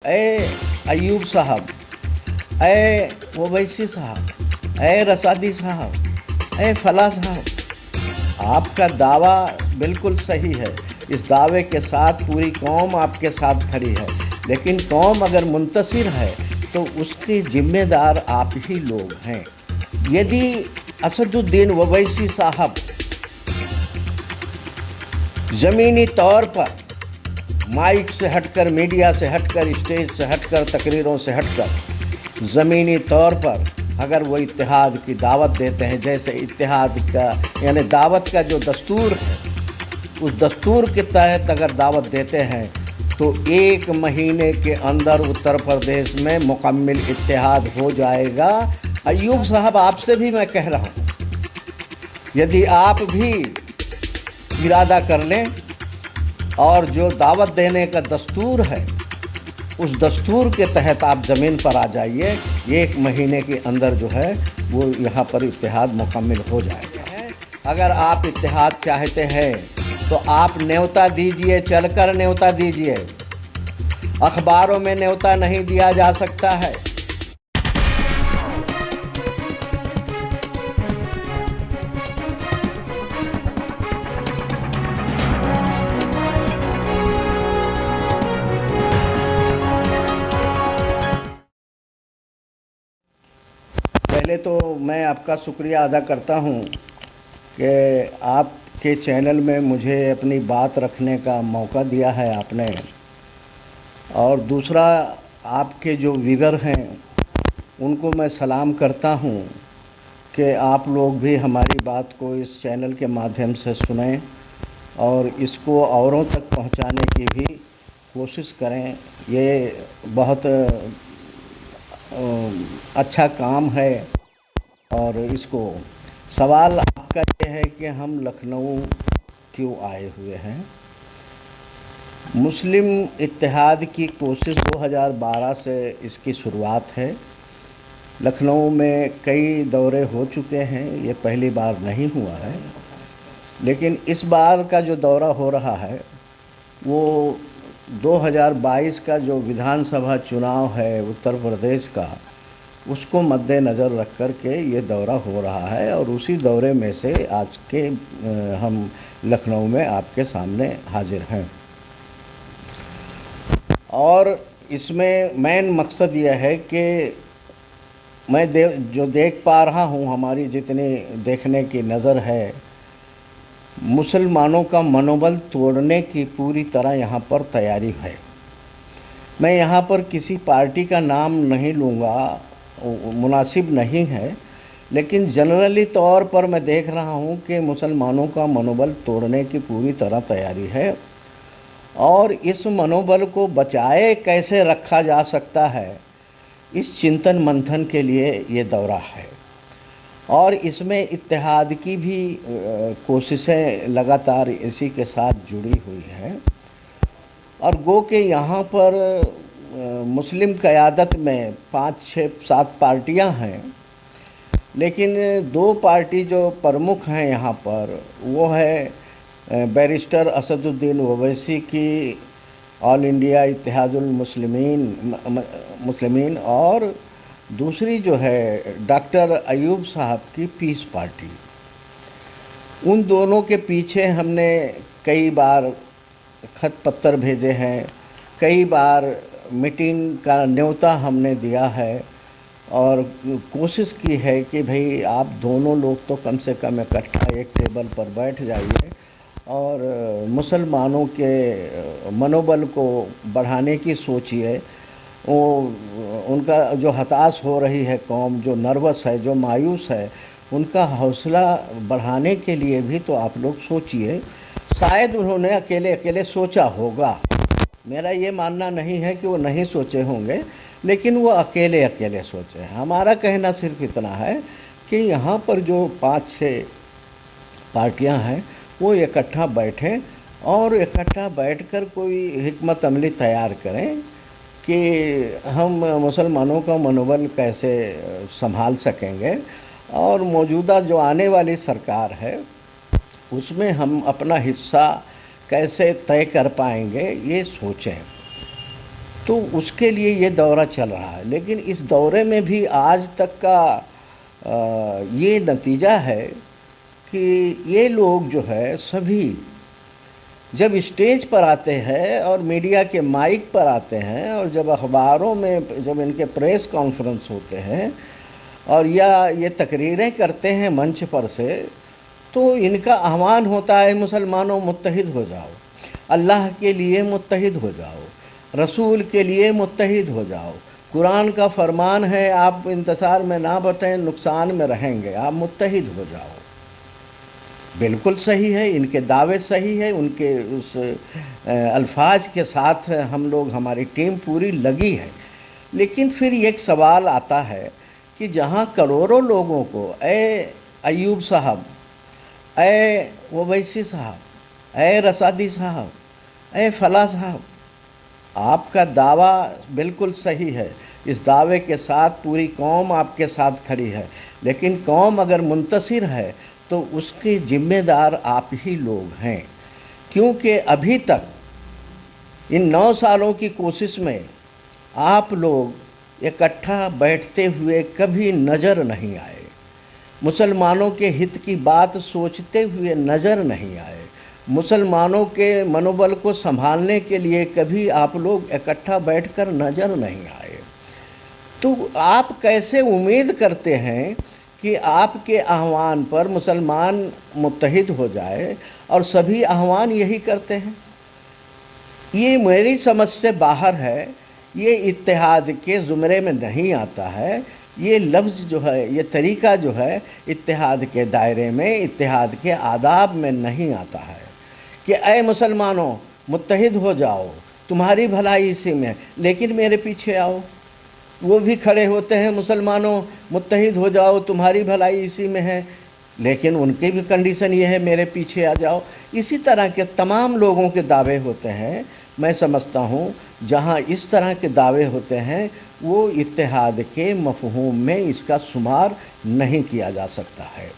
ए अयूब साहब, ए ओवैसी साहब, ए रसादी साहब, ए फला साहब, आपका दावा बिल्कुल सही है। इस दावे के साथ पूरी कौम आपके साथ खड़ी है, लेकिन कौम अगर मुंतसिर है तो उसके जिम्मेदार आप ही लोग हैं। यदि असदुद्दीन ओवैसी साहब ज़मीनी तौर पर माइक से हटकर, मीडिया से हटकर, स्टेज से हटकर, तकरीरों से हटकर ज़मीनी तौर पर अगर वो इत्तेहाद की दावत देते हैं, जैसे इत्तेहाद का यानी दावत का जो दस्तूर है, उस दस्तूर के तहत अगर दावत देते हैं तो 1 महीने के अंदर उत्तर प्रदेश में मुकम्मल इत्तेहाद हो जाएगा। अयूब साहब, आपसे भी मैं कह रहा हूँ, यदि आप भी इरादा कर लें और जो दावत देने का दस्तूर है उस दस्तूर के तहत आप ज़मीन पर आ जाइए, 1 महीने के अंदर जो है वो यहाँ पर इत्तेहाद मुकम्मल हो जाएगा। अगर आप इत्तेहाद चाहते हैं तो आप न्योता दीजिए, चलकर न्योता दीजिए। अखबारों में न्योता नहीं दिया जा सकता है। पहले तो मैं आपका शुक्रिया अदा करता हूँ कि आपके चैनल में मुझे अपनी बात रखने का मौका दिया है आपने, और दूसरा आपके जो व्यूअर हैं उनको मैं सलाम करता हूँ कि आप लोग भी हमारी बात को इस चैनल के माध्यम से सुनें और इसको औरों तक पहुँचाने की भी कोशिश करें। ये बहुत अच्छा काम है। और इसको सवाल आपका ये है कि हम लखनऊ क्यों आए हुए हैं। मुस्लिम इत्तेहाद की कोशिश 2012 से इसकी शुरुआत है। लखनऊ में कई दौरे हो चुके हैं, ये पहली बार नहीं हुआ है। लेकिन इस बार का जो दौरा हो रहा है वो 2022 का जो विधानसभा चुनाव है उत्तर प्रदेश का, उसको मद्देनज़र रख कर के ये दौरा हो रहा है। और उसी दौरे में से आज के हम लखनऊ में आपके सामने हाजिर हैं। और इसमें मेन मकसद यह है कि मैं जो देख पा रहा हूँ, हमारी जितनी देखने की नज़र है, मुसलमानों का मनोबल तोड़ने की पूरी तरह यहाँ पर तैयारी है। मैं यहाँ पर किसी पार्टी का नाम नहीं लूँगा, मुनासिब नहीं है, लेकिन जनरली तौर पर मैं देख रहा हूँ कि मुसलमानों का मनोबल तोड़ने की पूरी तरह तैयारी है। और इस मनोबल को बचाए कैसे रखा जा सकता है, इस चिंतन मंथन के लिए ये दौरा है। और इसमें इत्तेहाद की भी कोशिशें लगातार इसी के साथ जुड़ी हुई हैं। और गो के यहाँ पर मुस्लिम क़यादत में 5, 6, 7 पार्टियाँ हैं, लेकिन 2 पार्टी जो प्रमुख हैं यहाँ पर वो है बैरिस्टर असदुद्दीन ओवैसी की ऑल इंडिया इत्तेहादुल मुस्लिमीन और दूसरी जो है डॉक्टर अयूब साहब की पीस पार्टी। उन दोनों के पीछे हमने कई बार खत पत्र भेजे हैं, कई बार मीटिंग का न्योता हमने दिया है और कोशिश की है कि भाई आप दोनों लोग तो कम से कम इकट्ठा एक टेबल पर बैठ जाइए और मुसलमानों के मनोबल को बढ़ाने की सोचिए। वो उनका जो हताश हो रही है कौम, जो नर्वस है, जो मायूस है, उनका हौसला बढ़ाने के लिए भी तो आप लोग सोचिए। शायद उन्होंने अकेले अकेले सोचा होगा, मेरा ये मानना नहीं है कि वो नहीं सोचे होंगे, लेकिन वो अकेले अकेले सोचे। हमारा कहना सिर्फ इतना है कि यहाँ पर जो 5-6 पार्टियाँ हैं वो इकट्ठा बैठें और इकट्ठा बैठकर कोई हिकमत अमली तैयार करें कि हम मुसलमानों का मनोबल कैसे संभाल सकेंगे और मौजूदा जो आने वाली सरकार है उसमें हम अपना हिस्सा कैसे तय कर पाएंगे, ये सोचें। तो उसके लिए ये दौरा चल रहा है। लेकिन इस दौरे में भी आज तक का ये नतीजा है कि ये लोग जो है सभी जब स्टेज पर आते हैं और मीडिया के माइक पर आते हैं और जब अखबारों में जब इनके प्रेस कॉन्फ्रेंस होते हैं और या ये तकरीरें करते हैं मंच पर से, तो इनका आह्वान होता है मुसलमानों मुत्तहिद हो जाओ, अल्लाह के लिए मुत्तहिद हो जाओ, रसूल के लिए मुत्तहिद हो जाओ। कुरान का फरमान है आप इंतसार में ना बटें, नुकसान में रहेंगे, आप मुत्तहिद हो जाओ। बिल्कुल सही है, इनके दावे सही है, उनके उस अल्फाज के साथ हम लोग, हमारी टीम पूरी लगी है। लेकिन फिर एक सवाल आता है कि जहाँ करोड़ों लोगों को ए अयूब साहब, ए ओवैसी साहब, ए रसादी साहब, ए फला साहब, आपका दावा बिल्कुल सही है, इस दावे के साथ पूरी कौम आपके साथ खड़ी है। लेकिन कौम अगर मुंतसिर है तो उसके जिम्मेदार आप ही लोग हैं, क्योंकि अभी तक इन 9 सालों की कोशिश में आप लोग इकट्ठा बैठते हुए कभी नज़र नहीं आए, मुसलमानों के हित की बात सोचते हुए नज़र नहीं आए, मुसलमानों के मनोबल को संभालने के लिए कभी आप लोग इकट्ठा बैठकर नज़र नहीं आए। तो आप कैसे उम्मीद करते हैं कि आपके आह्वान पर मुसलमान मुत्तहिद हो जाए, और सभी आह्वान यही करते हैं। ये मेरी समझ से बाहर है, ये इत्तेहाद के ज़ुमरे में नहीं आता है। ये लफ्ज़ जो है, ये तरीक़ा जो है, इत्तेहाद के दायरे में, इत्तेहाद के आदाब में नहीं आता है कि ऐ मुसलमानों मुत्तहिद हो जाओ, तुम्हारी भलाई इसी में, लेकिन मेरे पीछे आओ। वो भी खड़े होते हैं, मुसलमानों मुत्तहिद हो जाओ, तुम्हारी भलाई इसी में है, लेकिन उनकी भी कंडीशन ये है, मेरे पीछे आ जाओ। इसी तरह के तमाम लोगों के दावे होते हैं। मैं समझता हूँ जहाँ इस तरह के दावे होते हैं वो इत्तेहाद के मफ़हूम में इसका शुमार नहीं किया जा सकता है।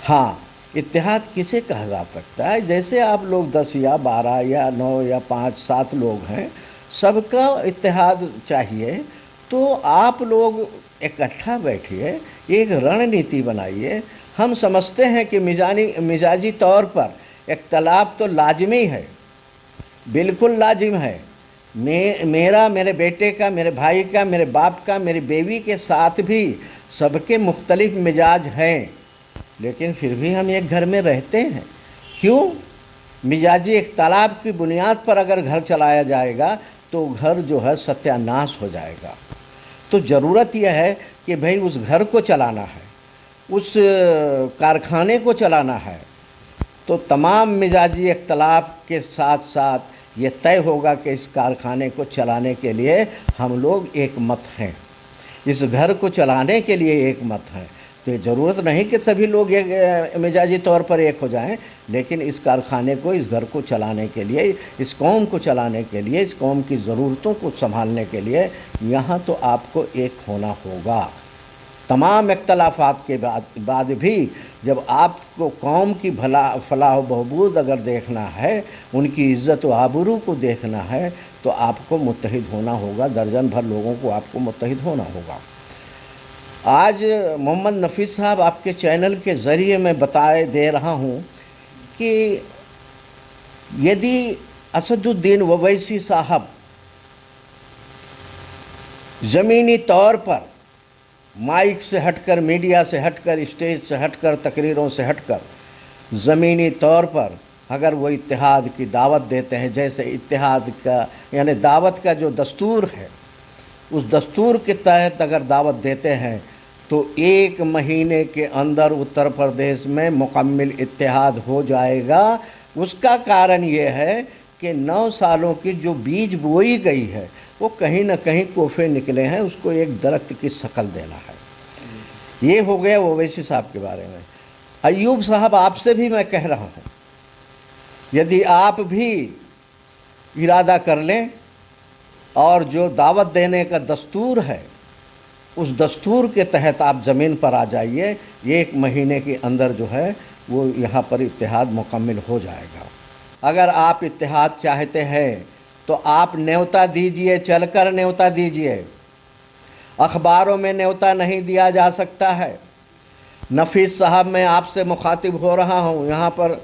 हाँ, इत्तेहाद किसे कहा जा सकता है? जैसे आप लोग 10 या 12 या 9 या 5 7 लोग हैं, सबका इत्तेहाद चाहिए, तो आप लोग इकट्ठा बैठिए, एक रणनीति बनाइए। हम समझते हैं कि मिजाजी तौर पर इख्तलाफ तो लाजमी है, बिल्कुल लाजिम है। मेरा, मेरे बेटे का, मेरे भाई का, मेरे बाप का, मेरी बीवी के साथ भी सबके मुख्तलिफ मिजाज हैं, लेकिन फिर भी हम एक घर में रहते हैं। क्यों? मिजाजी इख्तलाफ की बुनियाद पर अगर घर चलाया जाएगा तो घर जो है सत्यानाश हो जाएगा। तो ज़रूरत यह है कि भाई उस घर को चलाना है, उस कारखाने को चलाना है, तो तमाम मिजाजी इख्तलाफ के साथ साथ ये तय होगा कि इस कारखाने को चलाने के लिए हम लोग एक मत हैं, इस घर को चलाने के लिए एक मत हैं। तो ये ज़रूरत नहीं कि सभी लोग एक मिजाजी तौर पर एक हो जाएं, लेकिन इस कारखाने को, इस घर को चलाने के लिए, इस कौम को चलाने के लिए, इस कौम की ज़रूरतों को संभालने के लिए यहाँ तो आपको एक होना होगा। तमाम इख्तलाफात के बाद भी जब आपको कौम की फलाह बहबूद अगर देखना है, उनकी इज़्ज़त व आबरू को देखना है, तो आपको मुत्तहिद होना होगा। दर्जन भर लोगों को आपको मुत्तहिद होना होगा। आज मोहम्मद नफ़ीस साहब, आपके चैनल के ज़रिए मैं बताए दे रहा हूँ कि यदि असदुद्दीन ओवैसी साहब ज़मीनी तौर पर माइक से हटकर, मीडिया से हटकर, स्टेज से हटकर, तकरीरों से हटकर ज़मीनी तौर पर अगर वो इत्तेहाद की दावत देते हैं, जैसे इत्तेहाद का यानी दावत का जो दस्तूर है, उस दस्तूर के तहत अगर दावत देते हैं, तो 1 महीने के अंदर उत्तर प्रदेश में मुकम्मल इत्तेहाद हो जाएगा। उसका कारण ये है कि 9 सालों की जो बीज बोई गई है वो कहीं ना कहीं कोफे निकले हैं, उसको एक दरख्त की शक्ल देना है। ये हो गया ओवैसी साहब के बारे में। अयूब साहब, आपसे भी मैं कह रहा हूँ, यदि आप भी इरादा कर लें और जो दावत देने का दस्तूर है, उस दस्तूर के तहत आप ज़मीन पर आ जाइए, 1 महीने के अंदर जो है वो यहाँ पर इत्तेहाद मुकम्मल हो जाएगा। अगर आप इत्तेहाद चाहते हैं तो आप न्योता दीजिए, चलकर न्योता दीजिए। अखबारों में न्योता नहीं दिया जा सकता है। नफीस साहब, मैं आपसे मुखातिब हो रहा हूँ, यहाँ पर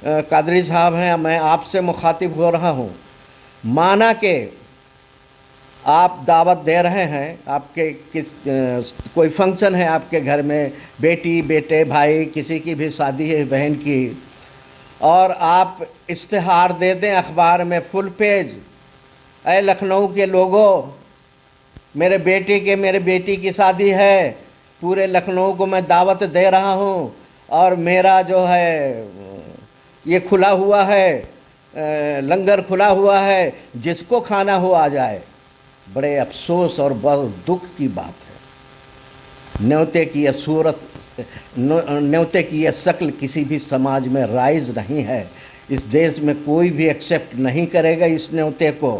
कादरी साहब हैं, मैं आपसे मुखातिब हो रहा हूँ। माना कि आप दावत दे रहे हैं, आपके कोई फंक्शन है आपके घर में, बेटी बेटे भाई किसी की भी शादी है बहन की, और आप इश्तिहार दे दें अखबार में फुल पेज, ऐ लखनऊ के लोगों, मेरे बेटी की शादी है, पूरे लखनऊ को मैं दावत दे रहा हूँ, और मेरा जो है ये खुला हुआ है, लंगर खुला हुआ है, जिसको खाना हो आ जाए। बड़े अफसोस और बहुत दुख की बात है। न्योते की यह सूरत, न्योते की यह शक्ल किसी भी समाज में राइज नहीं है। इस देश में कोई भी एक्सेप्ट नहीं करेगा इस न्योते को।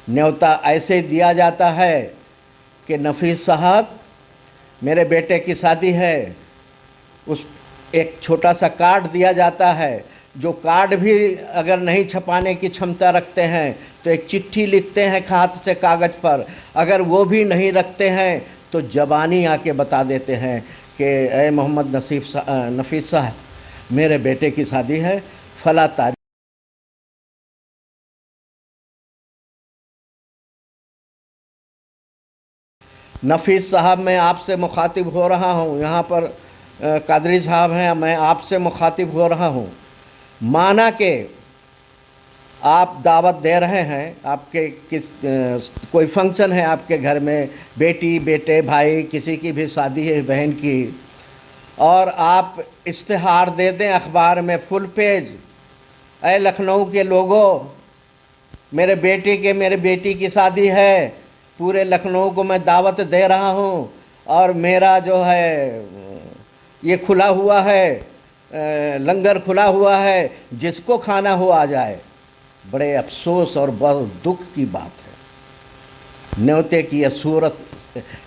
न्योता ऐसे दिया जाता है कि नफीस साहब, मेरे बेटे की शादी है, उस एक छोटा सा कार्ड दिया जाता है, जो कार्ड भी अगर नहीं छपाने की क्षमता रखते हैं तो एक चिट्ठी लिखते हैं हाथ से कागज़ पर, अगर वो भी नहीं रखते हैं तो ज़बानी आके बता देते हैं कि ए मोहम्मद नफीस साहब, मेरे बेटे की शादी है फला तारीख। नफीस साहब, मैं आपसे मुखातिब हो रहा हूँ, यहाँ पर कादरी साहब हैं, मैं आपसे मुखातिब हो रहा हूँ। माना कि आप दावत दे रहे हैं, आपके कोई फंक्शन है आपके घर में, बेटी बेटे भाई किसी की भी शादी है बहन की, और आप इश्तिहार दे दें अखबार में फुल पेज, ऐ लखनऊ के लोगों, मेरे बेटी की शादी है, पूरे लखनऊ को मैं दावत दे रहा हूँ, और मेरा जो है ये खुला हुआ है, लंगर खुला हुआ है, जिसको खाना हो आ जाए। बड़े अफसोस और बहुत दुख की बात है। न्योते की यह सूरत,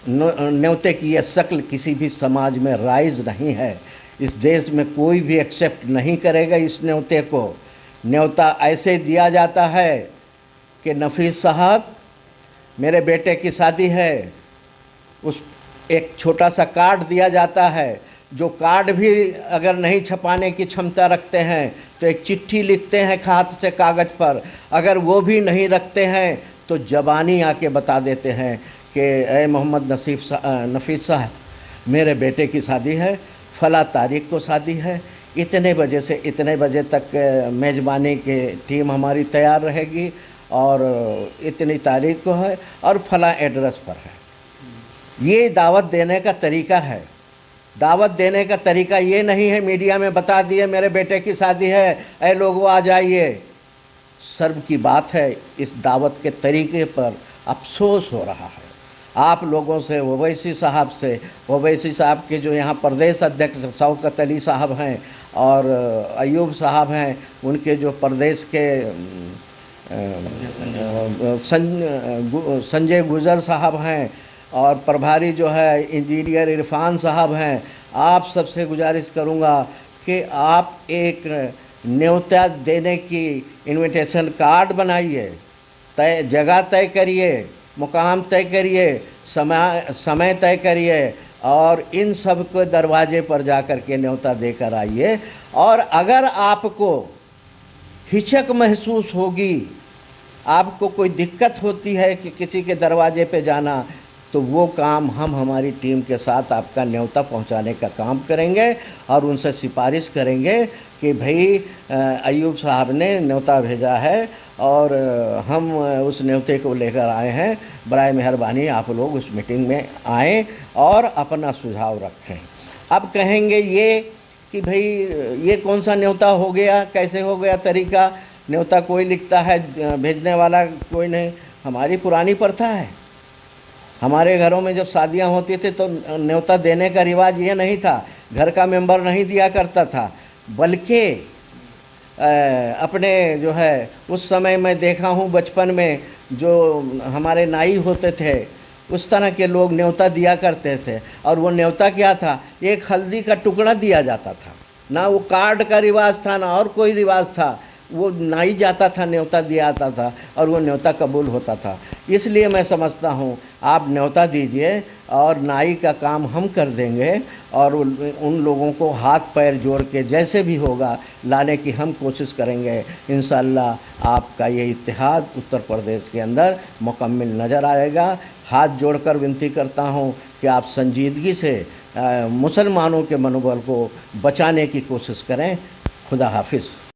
न्योते की यह शक्ल किसी भी समाज में राइज नहीं है। इस देश में कोई भी एक्सेप्ट नहीं करेगा इस न्योते को। न्योता ऐसे दिया जाता है कि नफीस साहब, मेरे बेटे की शादी है, उस एक छोटा सा कार्ड दिया जाता है, जो कार्ड भी अगर नहीं छपाने की क्षमता रखते हैं तो एक चिट्ठी लिखते हैं हाथ से कागज़ पर, अगर वो भी नहीं रखते हैं तो ज़बानी आके बता देते हैं कि ए मोहम्मद नफीस साहब, मेरे बेटे की शादी है फला तारीख को शादी है, इतने बजे से इतने बजे तक मेज़बानी की टीम हमारी तैयार रहेगी, और इतनी तारीख को है और फला एड्रेस पर है। ये दावत देने का तरीका है। दावत देने का तरीका ये नहीं है मीडिया में बता दिए मेरे बेटे की शादी है, ऐ लोगों आ जाइए। शर्म की बात है, इस दावत के तरीके पर अफसोस हो रहा है। आप लोगों से, ओवैसी साहब के जो यहाँ प्रदेश अध्यक्ष शौकत अली साहब हैं और अयूब साहब हैं, उनके जो प्रदेश के संजय गुजर साहब हैं, और प्रभारी जो है इंजीनियर इरफान साहब हैं, आप सबसे गुजारिश करूंगा कि आप एक न्योता देने की इनविटेशन कार्ड बनाइए, जगह तय करिए, मुकाम तय करिए, समय तय करिए, और इन सब को दरवाजे पर जाकर के न्योता देकर आइए। और अगर आपको हिचक महसूस होगी, आपको कोई दिक्कत होती है कि किसी के दरवाजे पे जाना, तो वो काम हम हमारी टीम के साथ आपका न्योता पहुंचाने का काम करेंगे, और उनसे सिफारिश करेंगे कि भाई अयूब साहब ने न्योता भेजा है और हम उस न्योते को लेकर आए हैं, बराए मेहरबानी आप लोग उस मीटिंग में आएँ और अपना सुझाव रखें। अब कहेंगे ये कि भाई ये कौन सा न्योता हो गया, कैसे हो गया तरीका, न्योता कोई लिखता है, भेजने वाला कोई नहीं। हमारी पुरानी प्रथा है, हमारे घरों में जब शादियां होती थी तो न्योता देने का रिवाज ये नहीं था, घर का मेंबर नहीं दिया करता था, बल्कि अपने जो है उस समय मैं देखा हूँ बचपन में जो हमारे नाई होते थे उस तरह के लोग न्योता दिया करते थे। और वो न्योता क्या था, एक हल्दी का टुकड़ा दिया जाता था, ना वो कार्ड का रिवाज था ना और कोई रिवाज था, वो नाई जाता था, न्योता दिया जाता था और वो न्योता कबूल होता था। इसलिए मैं समझता हूँ आप न्योता दीजिए और नाई का काम हम कर देंगे और उन लोगों को हाथ पैर जोड़ के जैसे भी होगा लाने की हम कोशिश करेंगे। इंशाअल्लाह आपका ये इत्तेहाद उत्तर प्रदेश के अंदर मुकम्मल नज़र आएगा। हाथ जोड़कर विनती करता हूँ कि आप संजीदगी से मुसलमानों के मनोबल को बचाने की कोशिश करें। खुदा हाफिज़।